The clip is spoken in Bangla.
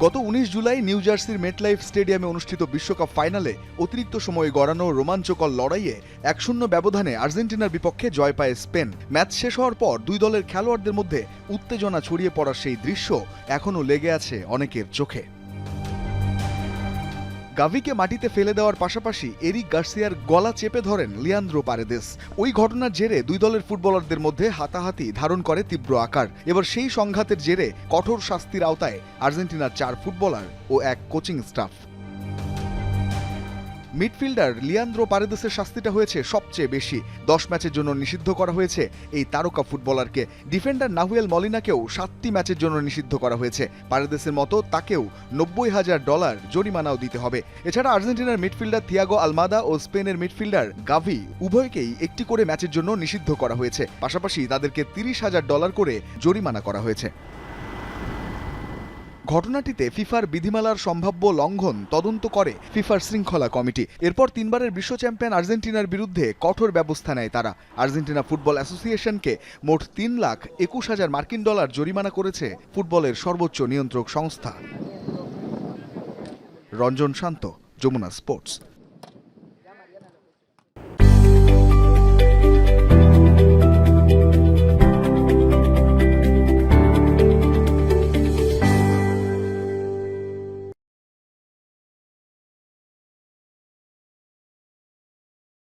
গত ১৯ জুলাই নিউ জার্সির মেটলাইফ স্টেডিয়ামে অনুষ্ঠিত বিশ্বকাপ ফাইনালে অতিরিক্ত সময়ে গড়ানো রোমাঞ্চকর লড়াইয়ে ১-০ ব্যবধানে আর্জেন্টিনার বিপক্ষে জয় পায় স্পেন। ম্যাচ শেষ হওয়ার পর দুই দলের খেলোয়াড়দের মধ্যে উত্তেজনা ছড়িয়ে পড়ার সেই দৃশ্য এখনও লেগে আছে অনেকের চোখে। গাভিকে মাটিতে ফেলে দেওয়ার পাশাপাশি এরিক গার্সিয়ার গলা চেপে ধরেন লিয়ান্দ্রো পারেদেস। ওই ঘটনার জেরে দুই দলের ফুটবলারদের মধ্যে হাতাহাতি ধারণ করে তীব্র আকার। এবার সেই সংঘাতের জেরে কঠোর শাস্তির আওতায় আর্জেন্টিনার ৪ ফুটবলার ও ১ কোচিং স্টাফ। মিডফিল্ডার লিয়ান্দ্রো পারেদেসের শাস্তিটা হয়েছে সবচেয়ে বেশি। ১০ ম্যাচের জন্য নিষিদ্ধ করা হয়েছে এই তারকা ফুটবলারকে। ডিফেন্ডার নাহুয়েল মলিনাকেও ৭টি ম্যাচের জন্য নিষিদ্ধ করা হয়েছে। পারেদেসের মতো তাকেও $৯০,০০০ জরিমানাও দিতে হবে। এছাড়া আর্জেন্টিনার মিডফিল্ডার থিয়াগো আলমাদা ও স্পেনের মিডফিল্ডার গাভি উভয়কেই একটি করে ম্যাচের জন্য নিষিদ্ধ করা হয়েছে। পাশাপাশি তাদেরকে $৩০,০০০ করে জরিমানা করা হয়েছে। ঘটনাটিতে ফিফার বিধিমালার সম্ভাব্য লঙ্ঘন তদন্ত করে ফিফার শৃঙ্খলা কমিটি। এরপর ৩বারের বিশ্ব চ্যাম্পিয়ন আর্জেন্টিনার বিরুদ্ধে কঠোর ব্যবস্থা নেয় তারা। আর্জেন্টিনা ফুটবল অ্যাসোসিয়েশনকে মোট $৩,২১,০০০ জরিমানা করেছে ফুটবলের সর্বোচ্চ নিয়ন্ত্রক সংস্থা। রঞ্জন শান্ত, যমুনা স্পোর্টস।